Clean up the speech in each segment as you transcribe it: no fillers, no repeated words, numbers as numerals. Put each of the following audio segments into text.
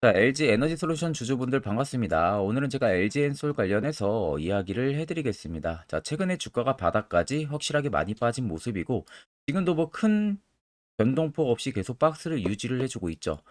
자, LG 에너지 솔루션 주주분들 반갑습니다. 오늘은 제가 LG엔솔 관련해서 이야기를 해드리겠습니다. 자, 최근에 주가가 바닥까지 확실하게 많이 빠진 모습이고, 지금도 뭐 큰 변동폭 없이 계속 박스를 유지를 해주고 있죠.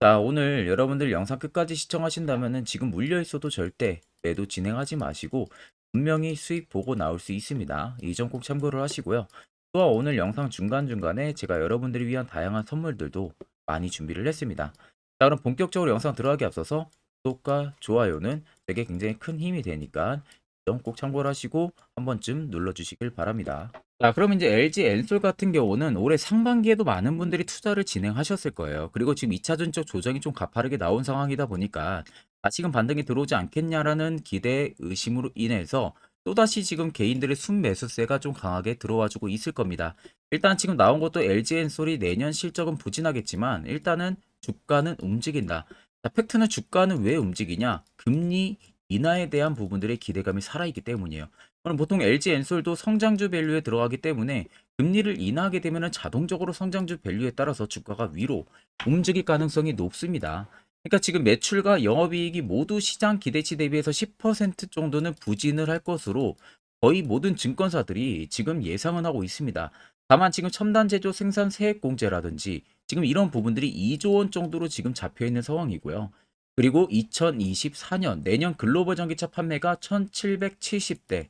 자, 오늘 여러분들 영상 끝까지 시청하신다면은 지금 물려 있어도 절대 매도 진행하지 마시고, 분명히 수익 보고 나올 수 있습니다. 이 점 꼭 참고를 하시고요. 또한 오늘 영상 중간중간에 제가 여러분들을 위한 다양한 선물들도 많이 준비를 했습니다. 자, 그럼 본격적으로 영상 들어가기 앞서서 구독과 좋아요는 되게 굉장히 큰 힘이 되니까 이 점 꼭 참고를 하시고 한 번쯤 눌러주시길 바랍니다. 자, 그럼 이제 LG 엔솔 같은 경우는 올해 상반기에도 많은 분들이 투자를 진행하셨을 거예요. 그리고 지금 2차전적 조정이 좀 가파르게 나온 상황이다 보니까 다시금 반등이 들어오지 않겠냐라는 기대 의심으로 인해서 또다시 지금 개인들의 순매수세가 좀 강하게 들어와 주고 있을 겁니다. 일단 지금 나온 것도 LG 엔솔이 내년 실적은 부진하겠지만 일단은 주가는 움직인다. 자, 팩트는 주가는 왜 움직이냐? 금리 인하에 대한 부분들의 기대감이 살아있기 때문이에요. 그럼 보통 LG 엔솔도 성장주 밸류에 들어가기 때문에 금리를 인하하게 되면 자동적으로 성장주 밸류에 따라서 주가가 위로 움직일 가능성이 높습니다. 그러니까 지금 매출과 영업이익이 모두 시장 기대치 대비해서 10% 정도는 부진을 할 것으로 거의 모든 증권사들이 지금 예상은 하고 있습니다. 다만 지금 첨단 제조 생산 세액 공제라든지 지금 이런 부분들이 2조 원 정도로 지금 잡혀 있는 상황이고요. 그리고 2024년 내년 글로벌 전기차 판매가 1770대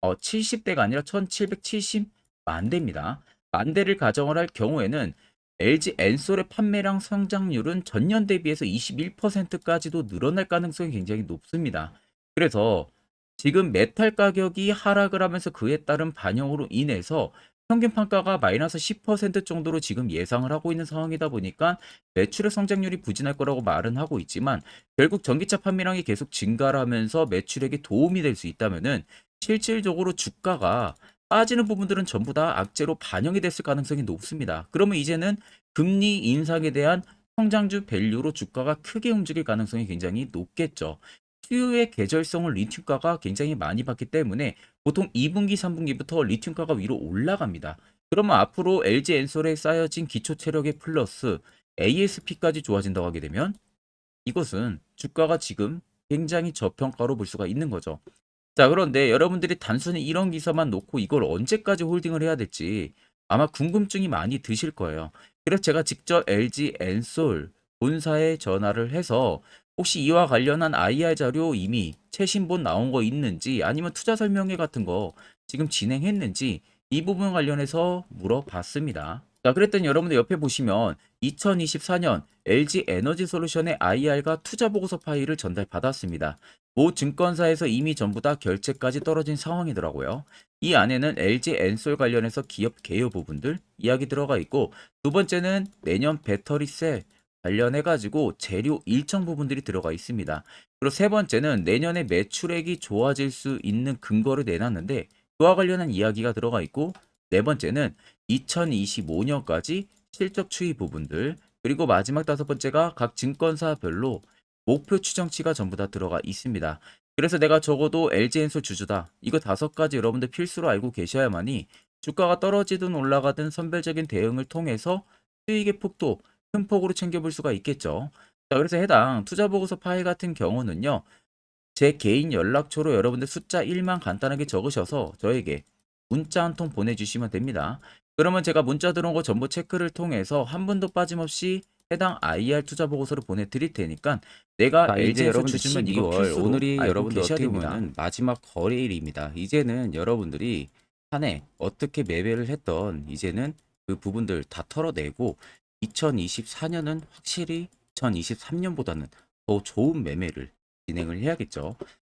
70대가 아니라 1770만 대입니다. 만 대를 가정을 할 경우에는 LG 엔솔의 판매량 성장률은 전년 대비해서 21%까지도 늘어날 가능성이 굉장히 높습니다. 그래서 지금 메탈 가격이 하락을 하면서 그에 따른 반영으로 인해서 평균 판가가 마이너스 10% 정도로 지금 예상을 하고 있는 상황이다 보니까 매출의 성장률이 부진할 거라고 말은 하고 있지만 결국 전기차 판매량이 계속 증가를 하면서 매출액에 도움이 될 수 있다면은 실질적으로 주가가 빠지는 부분들은 전부 다 악재로 반영이 됐을 가능성이 높습니다. 그러면 이제는 금리 인상에 대한 성장주 밸류로 주가가 크게 움직일 가능성이 굉장히 높겠죠. 수요의 계절성을 리튬가가 굉장히 많이 받기 때문에 보통 2분기, 3분기부터 리튬가가 위로 올라갑니다. 그러면 앞으로 LG 엔솔에 쌓여진 기초 체력의 플러스 ASP까지 좋아진다고 하게 되면 이것은 주가가 지금 굉장히 저평가로 볼 수가 있는 거죠. 자, 그런데 여러분들이 단순히 이런 기사만 놓고 이걸 언제까지 홀딩을 해야 될지 아마 궁금증이 많이 드실 거예요. 그래서 제가 직접 LG 엔솔 본사에 전화를 해서 혹시 이와 관련한 IR 자료 이미 최신본 나온 거 있는지 아니면 투자 설명회 같은 거 지금 진행했는지 이 부분 관련해서 물어봤습니다. 자, 그랬더니 여러분들 옆에 보시면 2024년 LG 에너지 솔루션의 IR과 투자 보고서 파일을 전달받았습니다. 모 증권사에서 이미 전부 다 결제까지 떨어진 상황이더라고요. 이 안에는 LG 엔솔 관련해서 기업 개요 부분들 이야기 들어가 있고, 두 번째는 내년 배터리 셀 관련해가지고 재료 일정 부분들이 들어가 있습니다. 그리고 세 번째는 내년에 매출액이 좋아질 수 있는 근거를 내놨는데 그와 관련한 이야기가 들어가 있고, 네 번째는 2025년까지 실적 추이 부분들, 그리고 마지막 다섯 번째가 각 증권사별로 목표 추정치가 전부 다 들어가 있습니다. 그래서 내가 적어도 LG엔솔 주주다. 이거 다섯 가지 여러분들 필수로 알고 계셔야만이 주가가 떨어지든 올라가든 선별적인 대응을 통해서 수익의 폭도 큰 폭으로 챙겨볼 수가 있겠죠. 자, 그래서 해당 투자보고서 파일 같은 경우는요, 제 개인 연락처로 여러분들 숫자 1만 간단하게 적으셔서 저에게 문자 한 통 보내주시면 됩니다. 그러면 제가 문자 들어온 거 전부 체크를 통해서 한 분도 빠짐없이 해당 IR 투자 보고서를 보내드릴 테니까 내가 자, 이제 LG에서 여러분들 주주면 이거 12월, 필수로 오늘이 알고 여러분들 계셔야 어떻게 됩니다. 보면은 마지막 거래일입니다. 이제는 여러분들이 한 해 어떻게 매매를 했던 이제는 그 부분들 다 털어내고 2024년은 확실히 2023년보다는 더 좋은 매매를 진행을 해야겠죠.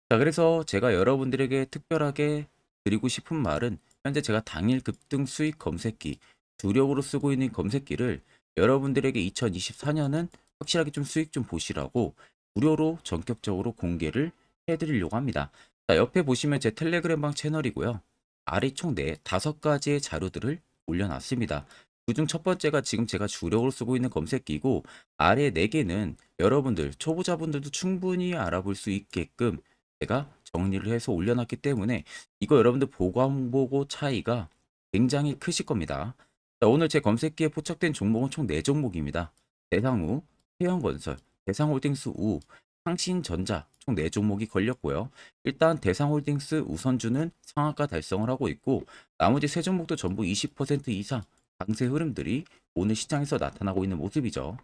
자, 그래서 제가 여러분들에게 특별하게 드리고 싶은 말은 현재 제가 당일 급등 수익 검색기, 주력으로 쓰고 있는 검색기를 여러분들에게 2024년은 확실하게 좀 수익 좀 보시라고 무료로 전격적으로 공개를 해드리려고 합니다. 자, 옆에 보시면 제 텔레그램방 채널이고요. 아래 총 5가지의 자료들을 올려놨습니다. 그중 첫 번째가 지금 제가 주력으로 쓰고 있는 검색기고, 아래 4개는 여러분들 초보자분들도 충분히 알아볼 수 있게끔 제가 정리를 해서 올려놨기 때문에 이거 여러분들 보고 안 보고 차이가 굉장히 크실 겁니다. 자, 오늘 제 검색기에 포착된 종목은 총 4종목입니다. 대상우, 태영건설, 대상홀딩스 우, 상신전자 총 4종목이 걸렸고요. 일단 대상홀딩스 우선주는 상한가 달성을 하고 있고 나머지 3종목도 전부 20% 이상 강세 흐름들이 오늘 시장에서 나타나고 있는 모습이죠.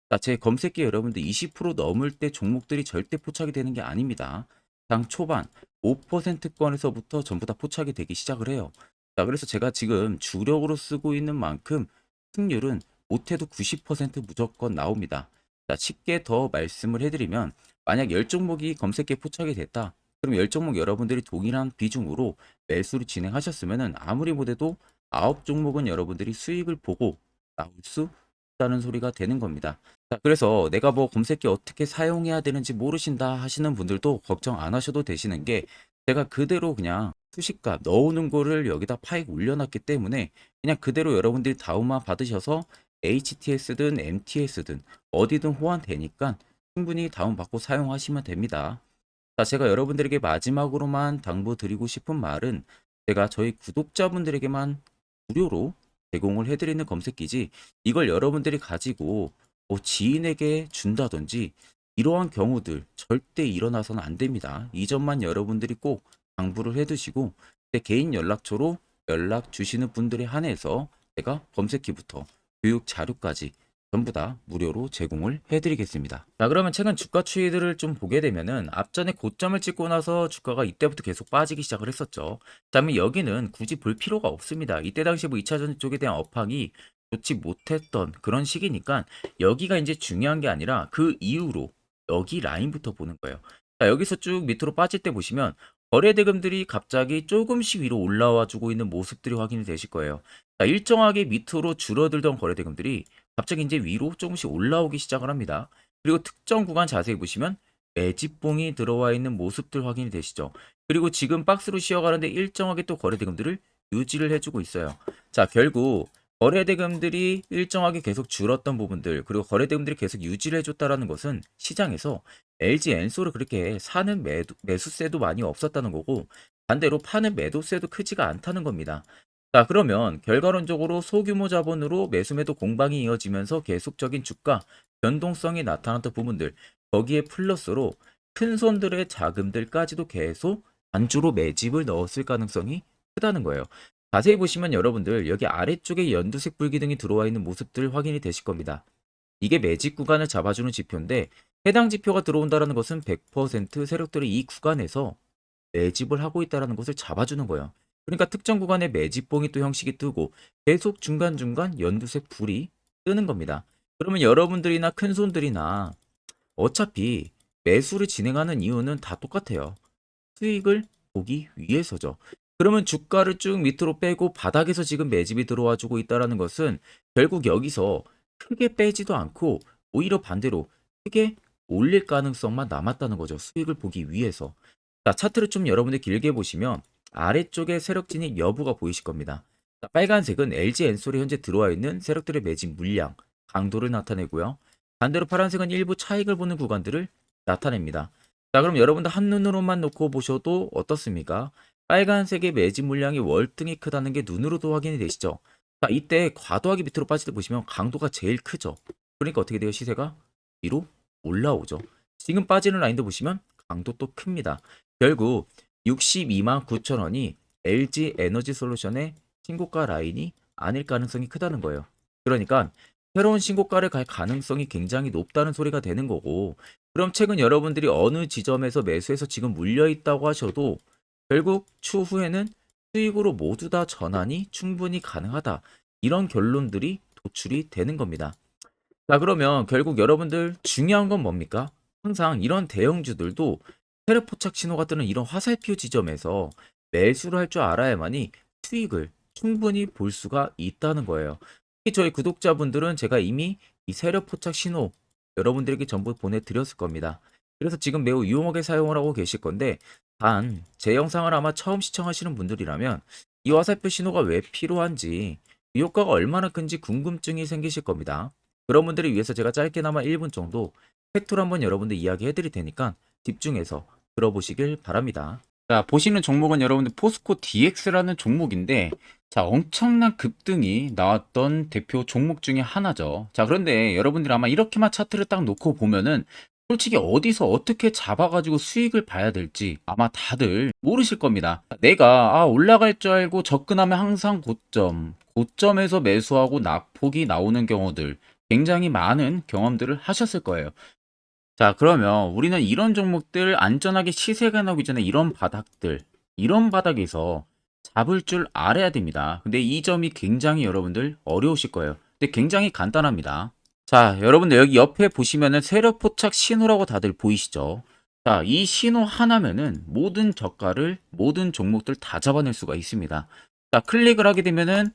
자, 제 검색기에 여러분들 20% 넘을 때 종목들이 절대 포착이 되는 게 아닙니다. 장 초반 5%권에서부터 전부 다 포착이 되기 시작을 해요. 자, 그래서 제가 지금 주력으로 쓰고 있는 만큼 승률은 못해도 90% 무조건 나옵니다. 자, 쉽게 더 말씀을 해드리면 만약 10종목이 검색기에 포착이 됐다. 그럼 10종목 여러분들이 동일한 비중으로 매수를 진행하셨으면 아무리 못해도 9종목은 여러분들이 수익을 보고 나올 수 있다는 소리가 되는 겁니다. 자, 그래서 내가 뭐 검색기 어떻게 사용해야 되는지 모르신다 하시는 분들도 걱정 안 하셔도 되시는 게 제가 그대로 그냥 수식값 넣어놓은 거를 여기다 파익 올려놨기 때문에 그냥 그대로 여러분들이 다운만 받으셔서 HTS든 MTS든 어디든 호환되니까 충분히 다운받고 사용하시면 됩니다. 자, 제가 여러분들에게 마지막으로만 당부드리고 싶은 말은 제가 저희 구독자분들에게만 무료로 제공을 해드리는 검색기지 이걸 여러분들이 가지고 뭐 지인에게 준다든지 이러한 경우들 절대 일어나서는 안 됩니다. 이 점만 여러분들이 꼭 당부를 해두시고 제 개인 연락처로 연락 주시는 분들에 한해서 제가 검색기부터 교육 자료까지 전부 다 무료로 제공을 해드리겠습니다. 자, 그러면 최근 주가 추이들을 좀 보게 되면은 앞전에 고점을 찍고 나서 주가가 이때부터 계속 빠지기 시작을 했었죠. 자, 그러면 여기는 굳이 볼 필요가 없습니다. 이때 당시 뭐 2차전 쪽에 대한 업황이 좋지 못했던 그런 시기니까 여기가 이제 중요한 게 아니라 그 이후로 여기 라인부터 보는 거예요. 자, 여기서 쭉 밑으로 빠질 때 보시면 거래대금들이 갑자기 조금씩 위로 올라와 주고 있는 모습들이 확인이 되실 거예요. 자, 일정하게 밑으로 줄어들던 거래대금들이 갑자기 이제 위로 조금씩 올라오기 시작을 합니다. 그리고 특정 구간 자세히 보시면 매집봉이 들어와 있는 모습들 확인이 되시죠. 그리고 지금 박스로 쉬어가는데 일정하게 또 거래대금들을 유지를 해주고 있어요. 자, 결국 거래대금들이 일정하게 계속 줄었던 부분들 그리고 거래대금들이 계속 유지를 해줬다라는 것은 시장에서 LG 엔솔을 그렇게 사는 매수세도 많이 없었다는 거고 반대로 파는 매도세도 크지가 않다는 겁니다. 자, 그러면 결과론적으로 소규모 자본으로 매수매도 공방이 이어지면서 계속적인 주가 변동성이 나타났던 부분들 거기에 플러스로 큰 손들의 자금들까지도 계속 안주로 매집을 넣었을 가능성이 크다는 거예요. 자세히 보시면 여러분들 여기 아래쪽에 연두색 불기둥이 들어와 있는 모습들 확인이 되실 겁니다. 이게 매집 구간을 잡아주는 지표인데 해당 지표가 들어온다는 것은 100% 세력들이 이 구간에서 매집을 하고 있다는 것을 잡아주는 거예요. 그러니까 특정 구간에 매집봉이 또 형식이 뜨고 계속 중간중간 연두색 불이 뜨는 겁니다. 그러면 여러분들이나 큰손들이나 어차피 매수를 진행하는 이유는 다 똑같아요. 수익을 보기 위해서죠. 그러면 주가를 쭉 밑으로 빼고 바닥에서 지금 매집이 들어와 주고 있다는 것은 결국 여기서 크게 빼지도 않고 오히려 반대로 크게 올릴 가능성만 남았다는 거죠. 수익을 보기 위해서. 자, 차트를 좀 여러분들 길게 보시면 아래쪽에 세력 진입 여부가 보이실 겁니다. 자, 빨간색은 LG 엔솔이 현재 들어와 있는 세력들의 매집 물량, 강도를 나타내고요. 반대로 파란색은 일부 차익을 보는 구간들을 나타냅니다. 자, 그럼 여러분들 한눈으로만 놓고 보셔도 어떻습니까? 빨간색의 매집 물량이 월등히 크다는 게 눈으로도 확인이 되시죠? 자, 이때 과도하게 밑으로 빠질 때 보시면 강도가 제일 크죠. 그러니까 어떻게 돼요? 시세가 위로 올라오죠. 지금 빠지는 라인도 보시면 강도 또 큽니다. 결국 62만 9천 원이 LG 에너지 솔루션의 신고가 라인이 아닐 가능성이 크다는 거예요. 그러니까 새로운 신고가를 갈 가능성이 굉장히 높다는 소리가 되는 거고 그럼 최근 여러분들이 어느 지점에서 매수해서 지금 물려 있다고 하셔도 결국 추후에는 수익으로 모두 다 전환이 충분히 가능하다. 이런 결론들이 도출이 되는 겁니다. 자, 그러면 결국 여러분들 중요한 건 뭡니까? 항상 이런 대형주들도 세력 포착 신호가 뜨는 이런 화살표 지점에서 매수를 할 줄 알아야만이 수익을 충분히 볼 수가 있다는 거예요. 특히 저희 구독자분들은 제가 이미 이 세력 포착 신호 여러분들에게 전부 보내드렸을 겁니다. 그래서 지금 매우 유용하게 사용을 하고 계실 건데 단 제 영상을 아마 처음 시청하시는 분들이라면 이 화살표 신호가 왜 필요한지 이 효과가 얼마나 큰지 궁금증이 생기실 겁니다. 그런 분들을 위해서 제가 짧게나마 1분 정도 팩토를 한번 여러분들 이야기해 드릴 테니까 집중해서 들어보시길 바랍니다. 자, 보시는 종목은 여러분들 포스코 DX라는 종목인데 자, 엄청난 급등이 나왔던 대표 종목 중에 하나죠. 자, 그런데 여러분들이 아마 이렇게만 차트를 딱 놓고 보면은 솔직히 어디서 어떻게 잡아가지고 수익을 봐야 될지 아마 다들 모르실 겁니다. 내가 올라갈 줄 알고 접근하면 항상 고점에서 매수하고 낙폭이 나오는 경우들 굉장히 많은 경험들을 하셨을 거예요. 자, 그러면 우리는 이런 종목들 안전하게 시세가 나오기 전에 이런 바닥에서 잡을 줄 알아야 됩니다. 근데 이 점이 굉장히 여러분들 어려우실 거예요. 근데 굉장히 간단합니다. 자, 여러분들 여기 옆에 보시면은 세력 포착 신호라고 다들 보이시죠? 자, 이 신호 하나면은 모든 저가를, 모든 종목들 다 잡아낼 수가 있습니다. 자, 클릭을 하게 되면은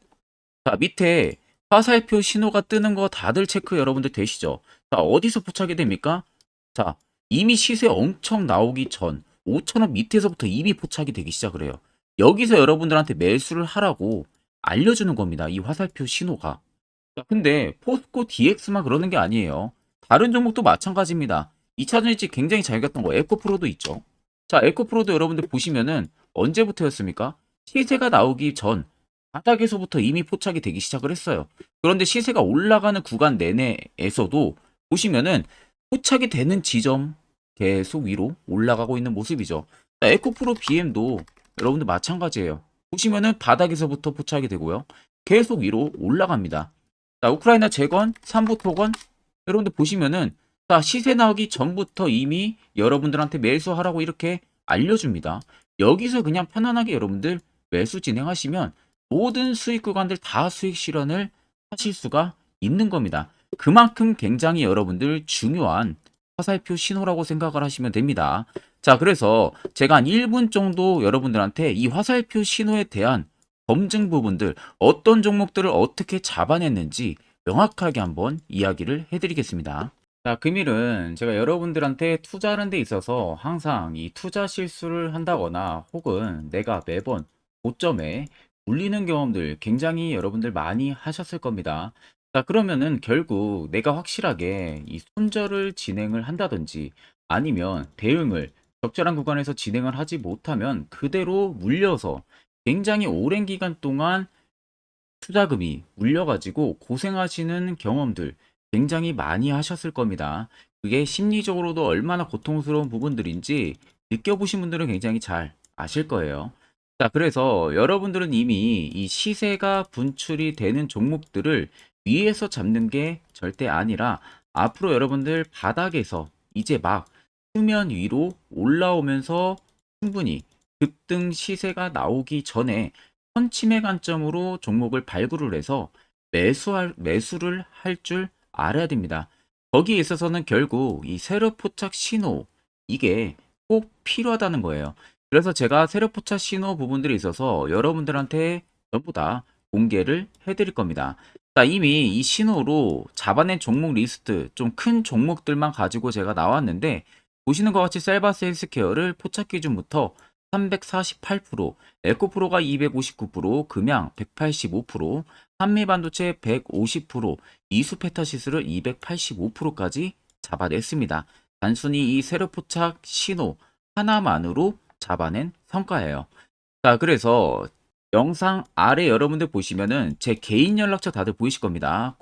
자, 밑에 화살표 신호가 뜨는 거 다들 체크 여러분들 되시죠? 자, 어디서 포착이 됩니까? 자, 이미 시세 엄청 나오기 전 5,000원 밑에서부터 이미 포착이 되기 시작을 해요. 여기서 여러분들한테 매수를 하라고 알려주는 겁니다. 이 화살표 신호가. 자, 근데 포스코 DX만 그러는 게 아니에요. 다른 종목도 마찬가지입니다. 2차전 일찍 굉장히 잘 갔던 거 에코프로도 있죠. 자, 에코프로도 여러분들 보시면은 언제부터였습니까? 시세가 나오기 전 바닥에서부터 이미 포착이 되기 시작을 했어요. 그런데 시세가 올라가는 구간 내내에서도 보시면은 포착이 되는 지점 계속 위로 올라가고 있는 모습이죠. 자, 에코프로 BM도 여러분들 마찬가지예요. 보시면은 바닥에서부터 포착이 되고요. 계속 위로 올라갑니다. 자, 우크라이나 재건, 삼부 토건 여러분들 보시면은 자, 시세 나오기 전부터 이미 여러분들한테 매수하라고 이렇게 알려줍니다. 여기서 그냥 편안하게 여러분들 매수 진행하시면 모든 수익 구간들 다 수익 실현을 하실 수가 있는 겁니다. 그만큼 굉장히 여러분들 중요한 화살표 신호라고 생각을 하시면 됩니다. 자, 그래서 제가 한 1분 정도 여러분들한테 이 화살표 신호에 대한 검증 부분들, 어떤 종목들을 어떻게 잡아냈는지 명확하게 한번 이야기를 해드리겠습니다. 자, 금일은 제가 여러분들한테 투자하는 데 있어서 항상 이 투자 실수를 한다거나 혹은 내가 매번 고점에 물리는 경험들 굉장히 여러분들 많이 하셨을 겁니다. 자, 그러면은 결국 내가 확실하게 이 손절을 진행을 한다든지 아니면 대응을 적절한 구간에서 진행을 하지 못하면 그대로 물려서 굉장히 오랜 기간 동안 투자금이 물려가지고 고생하시는 경험들 굉장히 많이 하셨을 겁니다. 그게 심리적으로도 얼마나 고통스러운 부분들인지 느껴보신 분들은 굉장히 잘 아실 거예요. 자, 그래서 여러분들은 이미 이 시세가 분출이 되는 종목들을 위에서 잡는 게 절대 아니라 앞으로 여러분들 바닥에서 이제 막 수면 위로 올라오면서 충분히 급등 시세가 나오기 전에 선침해 관점으로 종목을 발굴을 해서 매수를 할 줄 알아야 됩니다. 거기에 있어서는 결국 이 세력 포착 신호 이게 꼭 필요하다는 거예요. 그래서 제가 세력 포착 신호 부분들이 있어서 여러분들한테 전부 다 공개를 해드릴 겁니다. 자, 이미 이 신호로 잡아낸 종목 리스트 좀 큰 종목들만 가지고 제가 나왔는데 보시는 것 같이 셀바스 헬스케어를 포착 기준부터 348%, 에코프로가 259%, 금양 185%, 한미반도체 150%, 이수페타시스를 285%까지 잡아냈습니다. 단순히 이 세력포착 신호 하나만으로 잡아낸 성과예요. 자, 그래서 영상 아래 여러분들 보시면은 제 개인 연락처 다들 보이실 겁니다.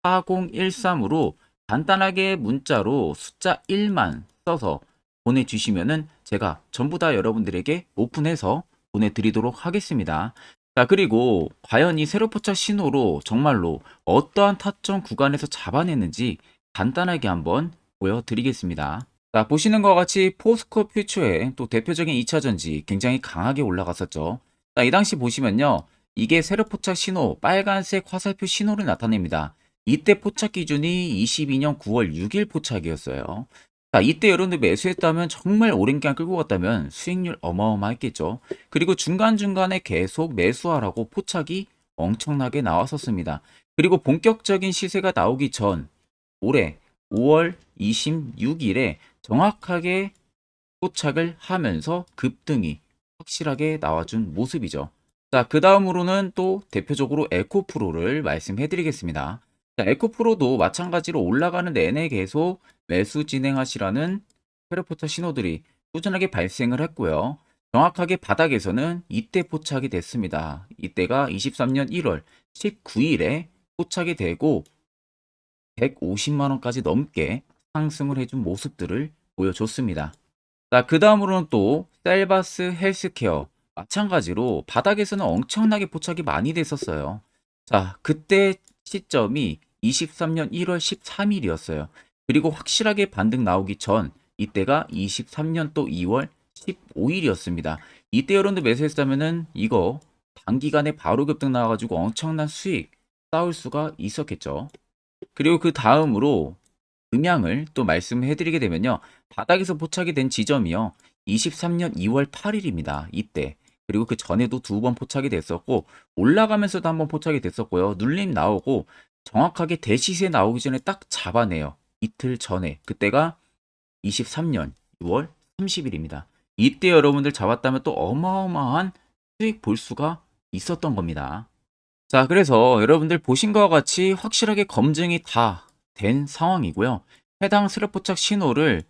010-8000-4013으로 간단하게 문자로 숫자 1만 써서 보내주시면은 제가 전부 다 여러분들에게 오픈해서 보내드리도록 하겠습니다. 자, 그리고 과연 이 세로포착 신호로 정말로 어떠한 타점 구간에서 잡아냈는지 간단하게 한번 보여드리겠습니다. 자, 보시는 것 같이 포스코 퓨처의 또 대표적인 2차전지 굉장히 강하게 올라갔었죠. 자, 이 당시 보시면요. 이게 세로포착 신호, 빨간색 화살표 신호를 나타냅니다. 이때 포착 기준이 22년 9월 6일 포착이었어요. 자, 이때 여러분들 매수했다면 정말 오랜 기간 끌고 갔다면 수익률 어마어마했겠죠. 그리고 중간중간에 계속 매수하라고 포착이 엄청나게 나왔었습니다. 그리고 본격적인 시세가 나오기 전 올해 5월 26일에 정확하게 포착을 하면서 급등이 확실하게 나와준 모습이죠. 자, 그 다음으로는 또 대표적으로 에코프로를 말씀해 드리겠습니다. 자, 에코프로도 마찬가지로 올라가는 내내 계속 매수 진행하시라는 페르포터 신호들이 꾸준하게 발생을 했고요. 정확하게 바닥에서는 이때 포착이 됐습니다. 이때가 23년 1월 19일에 포착이 되고 150만 원까지 넘게 상승을 해준 모습들을 보여줬습니다. 자, 그 다음으로는 또 셀바스 헬스케어 마찬가지로 바닥에서는 엄청나게 포착이 많이 됐었어요. 자, 그때 시점이 23년 1월 13일이었어요. 그리고 확실하게 반등 나오기 전 이때가 23년 또 2월 15일이었습니다. 이때 여러분들 매수했다면은 이거 단기간에 바로 급등 나와가지고 엄청난 수익 쌓을 수가 있었겠죠. 그리고 그 다음으로 음향을 또 말씀해 드리게 되면요. 바닥에서 포착이 된 지점이요. 23년 2월 8일입니다. 이때. 그리고 그 전에도 두 번 포착이 됐었고 올라가면서도 한번 포착이 됐었고요. 눌림 나오고 정확하게 대시세 나오기 전에 딱 잡아내요. 이틀 전에. 그때가 23년 6월 30일입니다. 이때 여러분들 잡았다면 또 어마어마한 수익 볼 수가 있었던 겁니다. 자, 그래서 여러분들 보신 것과 같이 확실하게 검증이 다 된 상황이고요. 해당 스랩 포착 신호를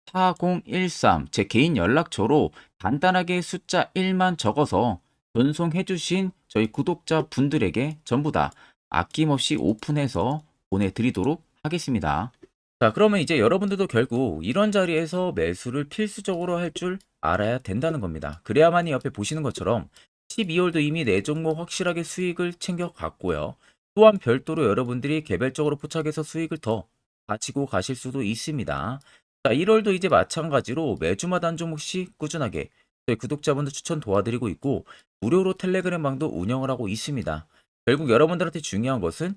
010-8000-4013 제 개인 연락처로 간단하게 숫자 1만 적어서 전송해 주신 저희 구독자 분들에게 전부 다 아낌없이 오픈해서 보내드리도록 하겠습니다. 자, 그러면 이제 여러분들도 결국 이런 자리에서 매수를 필수적으로 할 줄 알아야 된다는 겁니다. 그래야만이 옆에 보시는 것처럼 12월도 이미 4종목 확실하게 수익을 챙겨갔고요. 또한 별도로 여러분들이 개별적으로 포착해서 수익을 더 가지고 가실 수도 있습니다. 자, 1월도 이제 마찬가지로 매주마다 한 종목씩 꾸준하게 저희 구독자분들 추천 도와드리고 있고 무료로 텔레그램 방도 운영을 하고 있습니다. 결국 여러분들한테 중요한 것은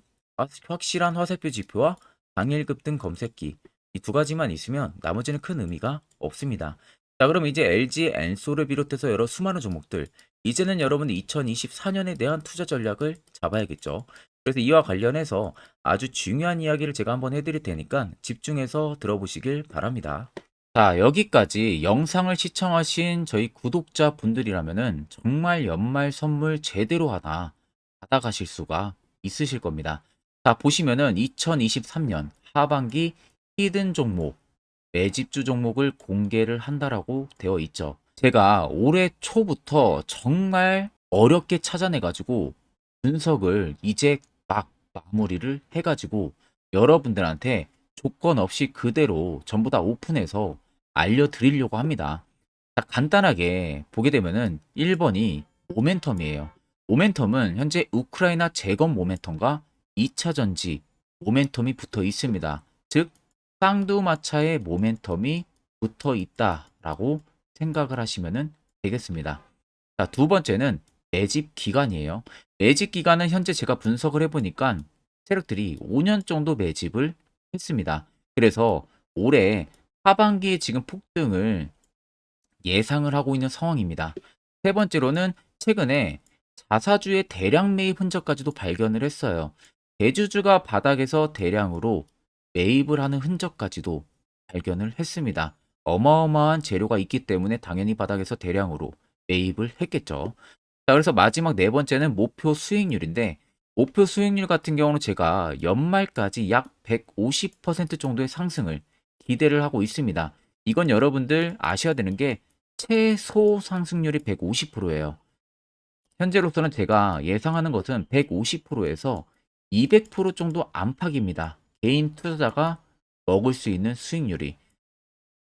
확실한 화살표 지표와 당일 급등 검색기 이 두 가지만 있으면 나머지는 큰 의미가 없습니다. 자, 그럼 이제 LG 엔솔을 비롯해서 여러 수많은 종목들 이제는 여러분들 2024년에 대한 투자 전략을 잡아야겠죠. 그래서 이와 관련해서 아주 중요한 이야기를 제가 한번 해드릴 테니까 집중해서 들어보시길 바랍니다. 자, 여기까지 영상을 시청하신 저희 구독자 분들이라면은 정말 연말 선물 제대로 하나 받아가실 수가 있으실 겁니다. 자, 보시면은 2023년 하반기 히든 종목, 매집주 종목을 공개를 한다라고 되어 있죠. 제가 올해 초부터 정말 어렵게 찾아내가지고 분석을 이제 막 마무리를 해가지고 여러분들한테 조건 없이 그대로 전부 다 오픈해서 알려드리려고 합니다. 자, 간단하게 보게 되면은 1번이 모멘텀이에요. 모멘텀은 현재 우크라이나 재건 모멘텀과 2차 전지 모멘텀이 붙어 있습니다. 즉 쌍두마차의 모멘텀이 붙어 있다라고 생각을 하시면 되겠습니다. 자, 두 번째는 매집 기간이에요. 매집 기간은 현재 제가 분석을 해보니까 세력들이 5년 정도 매집을 했습니다. 그래서 올해 하반기에 지금 폭등을 예상을 하고 있는 상황입니다. 세 번째로는 최근에 자사주의 대량 매입 흔적까지도 발견을 했어요. 대주주가 바닥에서 대량으로 매입을 하는 흔적까지도 발견을 했습니다. 어마어마한 재료가 있기 때문에 당연히 바닥에서 대량으로 매입을 했겠죠. 자, 그래서 마지막 네 번째는 목표 수익률인데 목표 수익률 같은 경우는 제가 연말까지 약 150% 정도의 상승을 기대를 하고 있습니다. 이건 여러분들 아셔야 되는 게 최소 상승률이 150%예요. 현재로서는 제가 예상하는 것은 150%에서 200% 정도 안팎입니다. 개인 투자자가 먹을 수 있는 수익률이.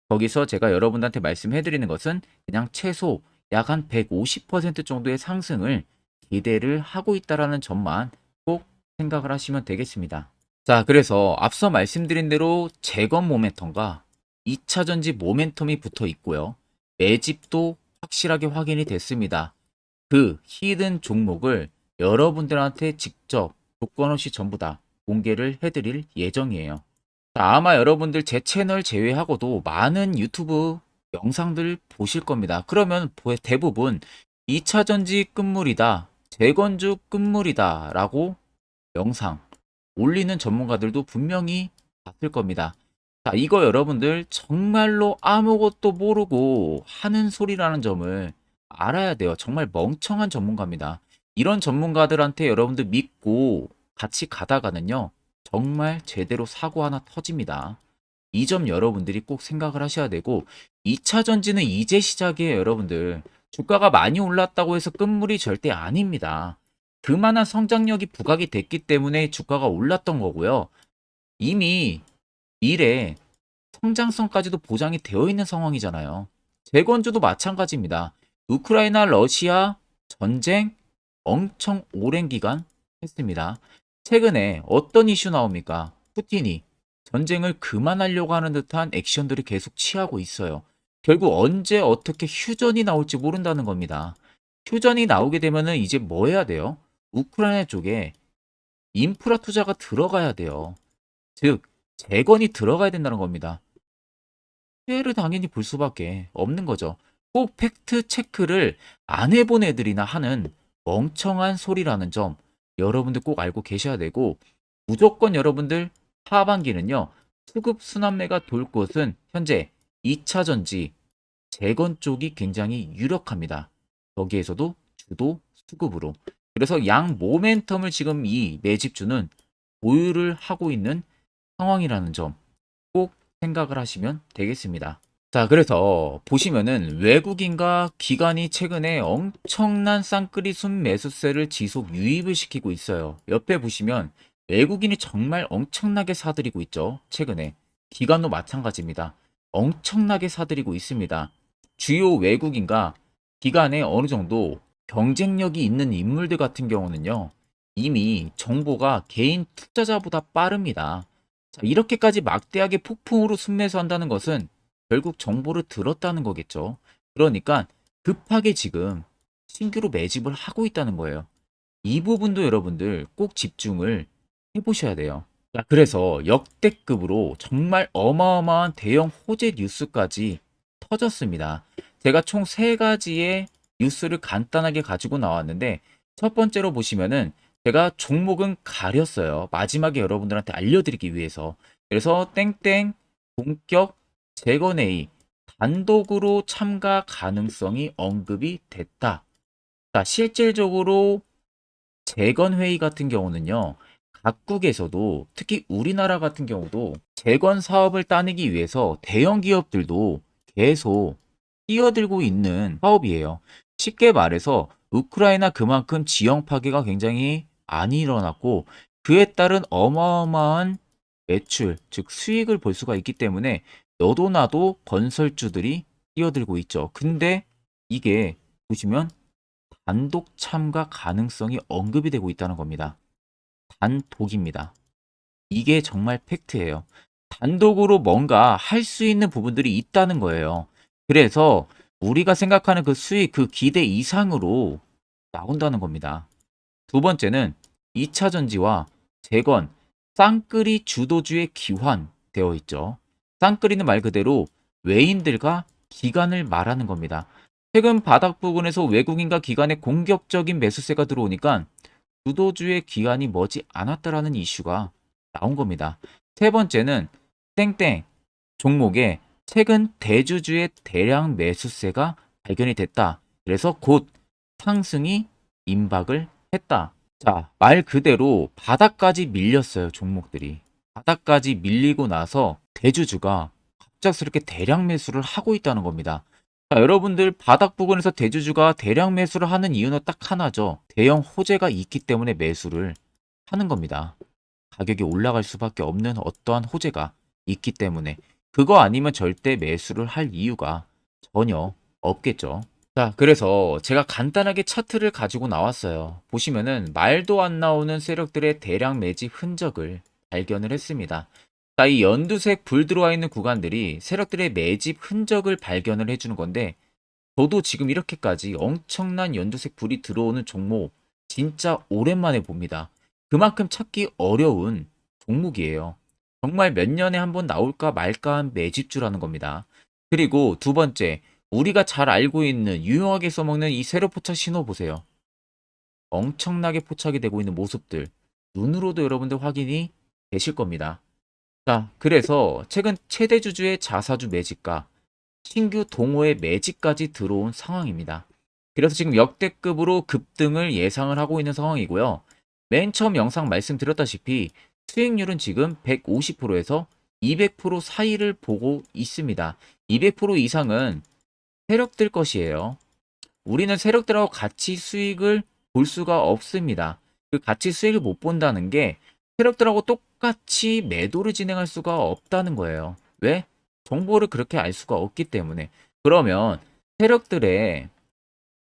거기서 제가 여러분들한테 말씀해 드리는 것은 그냥 최소 약 한 150% 정도의 상승을 기대를 하고 있다라는 점만 꼭 생각을 하시면 되겠습니다. 자, 그래서 앞서 말씀드린 대로 재건 모멘텀과 2차 전지 모멘텀이 붙어 있고요. 매집도 확실하게 확인이 됐습니다. 그 히든 종목을 여러분들한테 직접 조건 없이 전부 다 공개를 해드릴 예정이에요. 자, 아마 여러분들 제 채널 제외하고도 많은 유튜브 영상들 보실 겁니다. 그러면 대부분 2차 전지 끝물이다, 재건주 끝물이다 라고 영상 올리는 전문가들도 분명히 봤을 겁니다. 자, 이거 여러분들 정말로 아무것도 모르고 하는 소리라는 점을 알아야 돼요. 정말 멍청한 전문가입니다. 이런 전문가들한테 여러분들 믿고 같이 가다가는요, 정말 제대로 사고 하나 터집니다. 이 점 여러분들이 꼭 생각을 하셔야 되고 2차 전지는 이제 시작이에요, 여러분들. 주가가 많이 올랐다고 해서 끝물이 절대 아닙니다. 그만한 성장력이 부각이 됐기 때문에 주가가 올랐던 거고요. 이미 미래 성장성까지도 보장이 되어 있는 상황이잖아요. 재건주도 마찬가지입니다. 우크라이나 러시아 전쟁 엄청 오랜 기간 했습니다. 최근에 어떤 이슈 나옵니까? 푸틴이 전쟁을 그만하려고 하는 듯한 액션들을 계속 취하고 있어요. 결국 언제 어떻게 휴전이 나올지 모른다는 겁니다. 휴전이 나오게 되면은 이제 뭐 해야 돼요? 우크라이나 쪽에 인프라 투자가 들어가야 돼요. 즉, 재건이 들어가야 된다는 겁니다. 피해를 당연히 볼 수밖에 없는 거죠. 꼭 팩트 체크를 안 해본 애들이나 하는 멍청한 소리라는 점 여러분들 꼭 알고 계셔야 되고 무조건 여러분들 하반기는요. 수급 순환매가 돌 곳은 현재 2차 전지 재건 쪽이 굉장히 유력합니다. 거기에서도 주도 수급으로. 그래서 양 모멘텀을 지금 이 매집주는 보유를 하고 있는 상황이라는 점 꼭 생각을 하시면 되겠습니다. 자, 그래서 보시면은 외국인과 기관이 최근에 엄청난 쌍끌이 순 매수세를 지속 유입을 시키고 있어요. 옆에 보시면 외국인이 정말 엄청나게 사들이고 있죠. 최근에. 기관도 마찬가지입니다. 엄청나게 사들이고 있습니다. 주요 외국인과 기관에 어느 정도 경쟁력이 있는 인물들 같은 경우는요. 이미 정보가 개인 투자자보다 빠릅니다. 자, 이렇게까지 막대하게 폭풍으로 순매수한다는 것은 결국 정보를 들었다는 거겠죠. 그러니까 급하게 지금 신규로 매집을 하고 있다는 거예요. 이 부분도 여러분들 꼭 집중을 해보셔야 돼요. 자, 그래서 역대급으로 정말 어마어마한 대형 호재 뉴스까지 터졌습니다. 제가 총 3가지의 뉴스를 간단하게 가지고 나왔는데 첫 번째로 보시면은 제가 종목은 가렸어요. 마지막에 여러분들한테 알려드리기 위해서. 그래서 땡땡 본격 재건회의 단독으로 참가 가능성이 언급이 됐다. 자, 실질적으로 재건회의 같은 경우는요. 각국에서도 특히 우리나라 같은 경우도 재건 사업을 따내기 위해서 대형 기업들도 계속 뛰어들고 있는 사업이에요. 쉽게 말해서 우크라이나 그만큼 지형 파괴가 굉장히 많이 일어났고 그에 따른 어마어마한 매출, 즉 수익을 볼 수가 있기 때문에 너도 나도 건설주들이 뛰어들고 있죠. 근데 이게 보시면 단독 참가 가능성이 언급이 되고 있다는 겁니다. 단독입니다. 이게 정말 팩트예요. 단독으로 뭔가 할 수 있는 부분들이 있다는 거예요. 그래서 우리가 생각하는 그 수익, 그 기대 이상으로 나온다는 겁니다. 두 번째는 2차 전지와 재건, 쌍끌이 주도주의 기환되어 있죠. 쌍끌이는 말 그대로 외인들과 기관을 말하는 겁니다. 최근 바닥 부근에서 외국인과 기관의 공격적인 매수세가 들어오니까 주도주의 기관이 머지 않았다라는 이슈가 나온 겁니다. 세 번째는 땡땡 종목에 최근 대주주의 대량 매수세가 발견이 됐다. 그래서 곧 상승이 임박을 했다. 자, 말 그대로 바닥까지 밀렸어요, 종목들이. 바닥까지 밀리고 나서 대주주가 갑작스럽게 대량 매수를 하고 있다는 겁니다. 자, 여러분들 바닥 부근에서 대주주가 대량 매수를 하는 이유는 딱 하나죠. 대형 호재가 있기 때문에 매수를 하는 겁니다. 가격이 올라갈 수밖에 없는 어떠한 호재가 있기 때문에 그거 아니면 절대 매수를 할 이유가 전혀 없겠죠. 자, 그래서 제가 간단하게 차트를 가지고 나왔어요. 보시면은 말도 안 나오는 세력들의 대량 매집 흔적을 발견을 했습니다. 자, 이 연두색 불 들어와 있는 구간들이 세력들의 매집 흔적을 발견을 해주는 건데 저도 지금 이렇게까지 엄청난 연두색 불이 들어오는 종목 진짜 오랜만에 봅니다. 그만큼 찾기 어려운 종목이에요. 정말 몇 년에 한 번 나올까 말까 한 매집주라는 겁니다. 그리고 두 번째, 우리가 잘 알고 있는 유용하게 써먹는 이 세로 포착 신호 보세요. 엄청나게 포착이 되고 있는 모습들 눈으로도 여러분들 확인이 되실 겁니다. 자, 그래서 최근 최대 주주의 자사주 매집과 신규 동호회 매집까지 들어온 상황입니다. 그래서 지금 역대급으로 급등을 예상을 하고 있는 상황이고요. 맨 처음 영상 말씀드렸다시피 수익률은 지금 150%에서 200% 사이를 보고 있습니다. 200% 이상은 세력들 것이에요. 우리는 세력들하고 같이 수익을 볼 수가 없습니다. 그 같이 수익을 못 본다는 게 세력들하고 똑같이 매도를 진행할 수가 없다는 거예요. 왜? 정보를 그렇게 알 수가 없기 때문에. 그러면 세력들의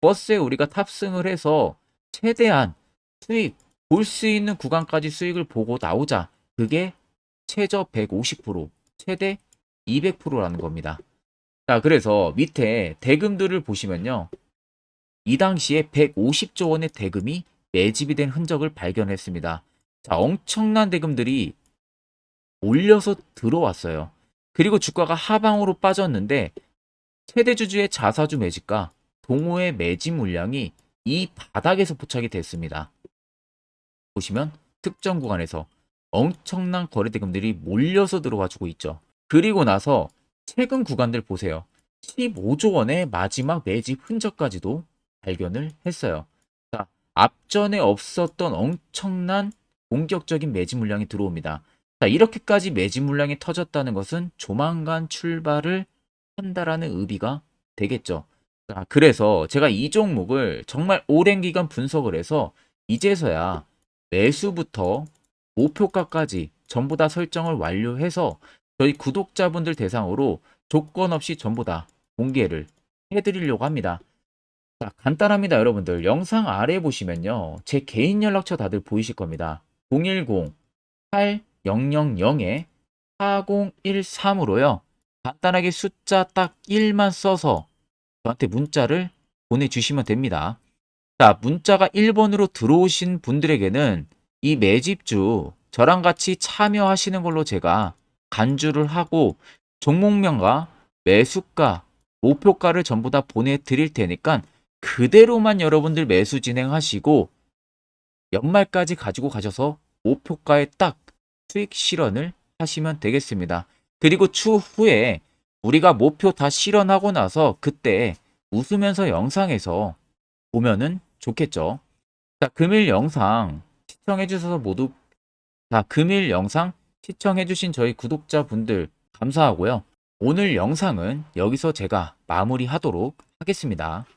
버스에 우리가 탑승을 해서 최대한 수익, 볼 수 있는 구간까지 수익을 보고 나오자. 그게 최저 150%, 최대 200%라는 겁니다. 자, 그래서 밑에 대금들을 보시면요. 이 당시에 150조 원의 대금이 매집이 된 흔적을 발견했습니다. 자, 엄청난 대금들이 몰려서 들어왔어요. 그리고 주가가 하방으로 빠졌는데 최대 주주의 자사주 매집과 동호회 매집 물량이 이 바닥에서 포착이 됐습니다. 보시면 특정 구간에서 엄청난 거래 대금들이 몰려서 들어와 주고 있죠. 그리고 나서 최근 구간들 보세요. 15조 원의 마지막 매집 흔적까지도 발견을 했어요. 자, 앞전에 없었던 엄청난 공격적인 매집 물량이 들어옵니다. 자, 이렇게까지 매집 물량이 터졌다는 것은 조만간 출발을 한다라는 의미가 되겠죠. 자, 그래서 제가 이 종목을 정말 오랜 기간 분석을 해서 이제서야 매수부터 목표가까지 전부 다 설정을 완료해서 저희 구독자분들 대상으로 조건 없이 전부 다 공개를 해드리려고 합니다. 자, 간단합니다, 여러분들. 영상 아래 보시면요. 제 개인 연락처 다들 보이실 겁니다. 010-8013-4013으로요. 간단하게 숫자 딱 1만 써서 저한테 문자를 보내주시면 됩니다. 자, 문자가 1번으로 들어오신 분들에게는 이 매집주 저랑 같이 참여하시는 걸로 제가 간주를 하고 종목명과 매수가, 목표가를 전부 다 보내드릴 테니까 그대로만 여러분들 매수 진행하시고 연말까지 가지고 가셔서 목표가에 딱 수익 실현을 하시면 되겠습니다. 그리고 추후에 우리가 목표 다 실현하고 나서 그때 웃으면서 영상에서 보면은 좋겠죠. 자, 금일 영상 시청해 주셔서 모두 금일 영상 시청해 주신 저희 구독자분들 감사하고요. 오늘 영상은 여기서 제가 마무리하도록 하겠습니다.